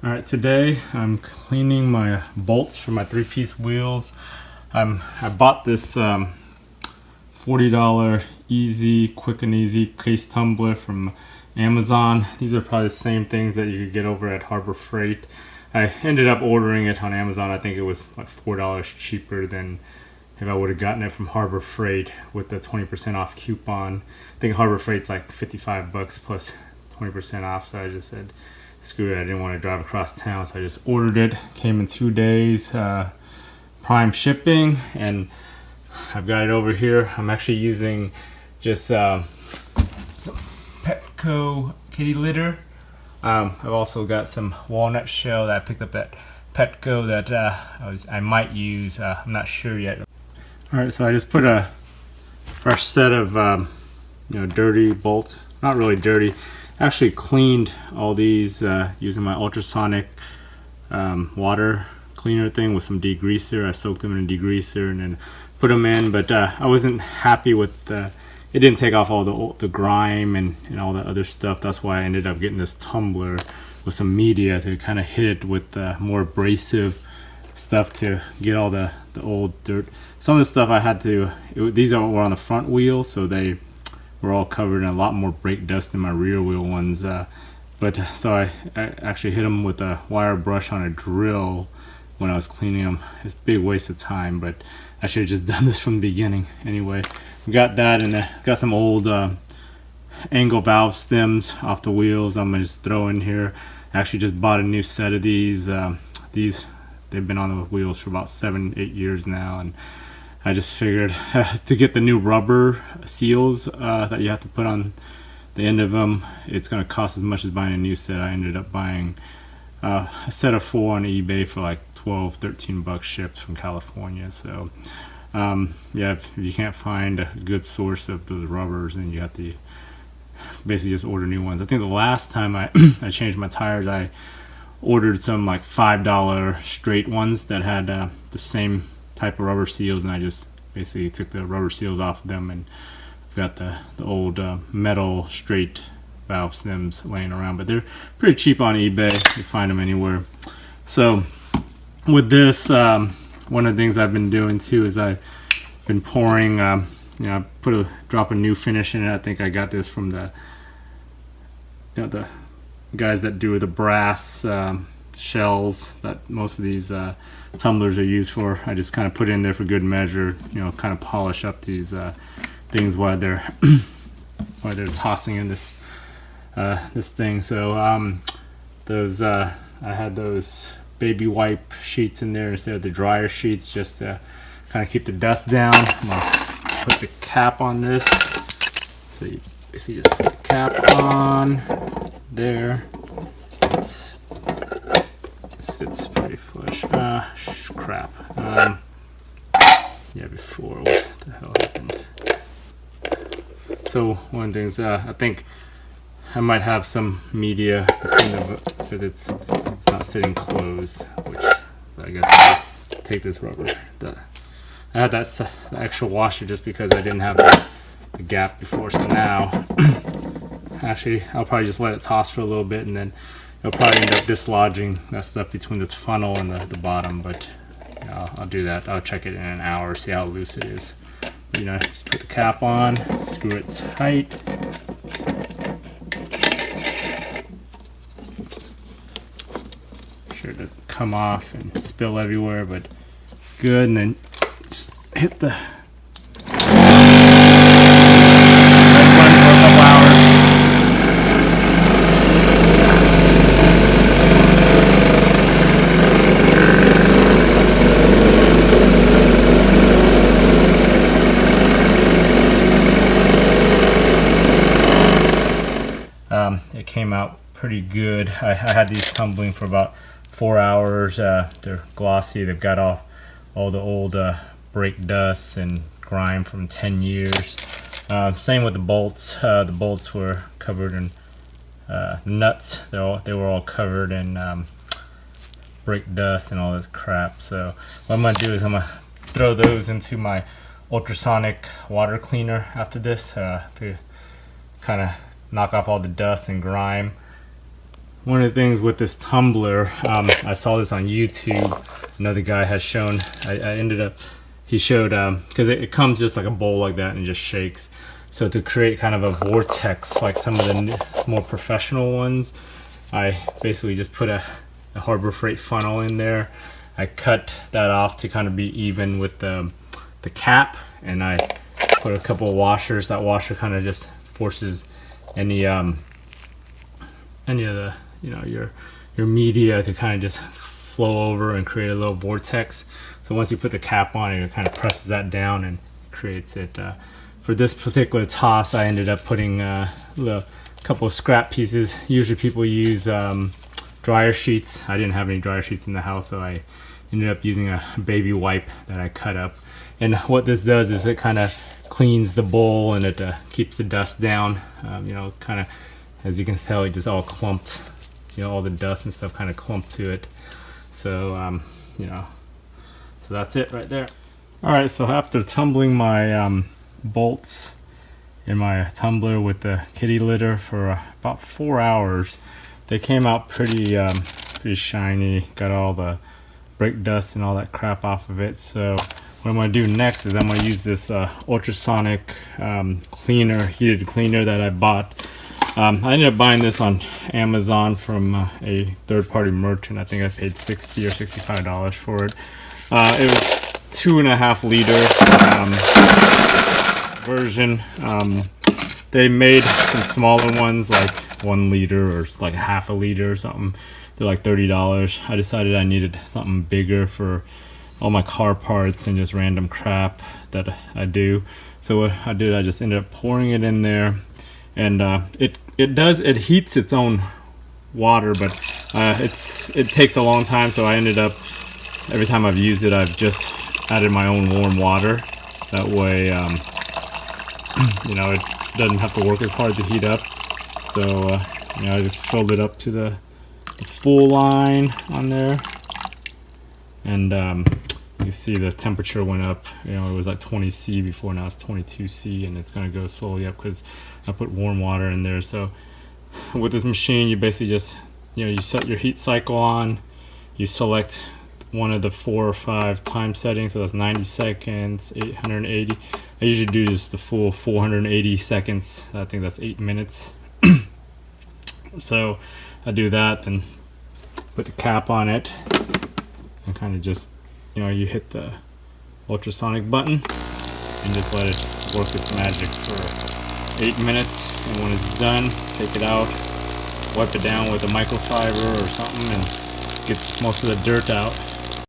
Alright, today I'm cleaning my bolts for my three-piece wheels. I bought this $40 easy, quick and easy case tumbler from Amazon. These are probably the same things that you could get over at Harbor Freight. I ended up ordering it on Amazon. I think it was like $4 cheaper than if I would have gotten it from Harbor Freight with the 20% off coupon. I think Harbor Freight's like 55 bucks plus 20% off, so I just said screw it, I didn't want to drive across town, so I just ordered it. Came in 2 days, prime shipping, and I've got it over here. I'm actually using just some Petco kitty litter. I've also got some walnut shell that I picked up at Petco that I might use. I'm not sure yet. Alright, so I just put a fresh set of dirty bolts. Not really dirty. Actually cleaned all these using my ultrasonic water cleaner thing with some degreaser. I soaked them in a degreaser and then put them in, but I wasn't happy with it didn't take off all the grime and all that other stuff. That's why I ended up getting this tumbler with some media to kind of hit it with more abrasive stuff to get all the old dirt. Some of the stuff I had to, these were on the front wheel, so they were all covered in a lot more brake dust than my rear wheel ones. So I actually hit them with a wire brush on a drill when I was cleaning them. It's a big waste of time, but I should have just done this from the beginning. Anyway, got that, and got some old angle valve stems off the wheels. I'm gonna just throw in here. I actually just bought a new set of these. They've been on the wheels for about 7-8 years now, and I just figured to get the new rubber seals that you have to put on the end of them, it's going to cost as much as buying a new set. I ended up buying a set of 4 on eBay for like 12-13 bucks shipped from California. So yeah, if you can't find a good source of those rubbers, then you have to basically just order new ones. I think the last time I changed my tires, I ordered some like $5 straight ones that had the same type of rubber seals, and I just basically took the rubber seals off of them, and I've got the old metal straight valve stems laying around, but they're pretty cheap on eBay. You find them anywhere. So with this, one of the things I've been doing too is I've been pouring I drop a new finish in it. I think I got this from the guys that do the brass shells that most of these tumblers are used for. I just kind of put it in there for good measure, kind of polish up these things while they're tossing in this thing. So those I had those baby wipe sheets in there instead of the dryer sheets, just to kind of keep the dust down. I'm gonna put the cap on this, so you basically just put the cap on there. It's pretty flush. Crap. Yeah, before, what the hell happened? So one of the things, I think I might have some media between them because it's not sitting closed, which I guess I'll just take this rubber. I had the extra washer just because I didn't have the gap before, so now actually I'll probably just let it toss for a little bit, and then it'll probably end up dislodging that stuff between the funnel and the bottom, but I'll do that. I'll check it in an hour, see how loose it is. Just put the cap on, screw it tight. Sure it doesn't come off and spill everywhere, but it's good. And then just hit the it came out pretty good. I had these tumbling for about 4 hours. They're glossy. They've got off all the old brake dust and grime from 10 years. Same with the bolts. The bolts were covered in nuts. They were all covered in brake dust and all this crap. So what I'm going to do is I'm going to throw those into my ultrasonic water cleaner after this to kind of knock off all the dust and grime. one of the things with this tumbler, I saw this on YouTube. Another guy has shown. He showed because it comes just like a bowl like that and just shakes. So to create kind of a vortex like some of the more professional ones, I basically just put a Harbor Freight funnel in there. I cut that off to kind of be even with the cap, and I put a couple of washers. That washer kind of just forces any of the your media to kind of just flow over and create a little vortex. So once you put the cap on it kind of presses that down and creates it. For this particular toss, I ended up putting a couple of scrap pieces. Usually people use dryer sheets. I didn't have any dryer sheets in the house, so I ended up using a baby wipe that I cut up. And what this does is it kind of cleans the bowl, and it keeps the dust down. Kind of, as you can tell, it just all clumped. All the dust and stuff kind of clumped to it. So so that's it right there. All right, so after tumbling my bolts in my tumbler with the kitty litter for about 4 hours, they came out pretty shiny. Got all the brake dust and all that crap off of it. So what I'm going to do next is I'm going to use this ultrasonic cleaner, heated cleaner that I bought. I ended up buying this on Amazon from a third-party merchant. I think I paid $60 or $65 for it. It was 2.5 liter version. They made some smaller ones, like 1 liter or like half a liter or something. They're like $30. I decided I needed something bigger for all my car parts and just random crap that I do. So what I did, I just ended up pouring it in there, and it heats its own water, but it takes a long time. So I ended up, every time I've used it, I've just added my own warm water. That way, it doesn't have to work as hard to heat up. So I just filled it up to the full line on there, and you see the temperature went up. It was like 20 C before, now it's 22 C, and it's going to go slowly up because I put warm water in there. So with this machine, you basically just you set your heat cycle on, you select one of the 4 or 5 time settings, so that's 90 seconds, 880. I usually do just the full 480 seconds. I think that's 8 minutes. So I do that, then put the cap on it, and kind of just you hit the ultrasonic button and just let it work its magic for 8 minutes. And when it's done, take it out, wipe it down with a microfiber or something, and get most of the dirt out.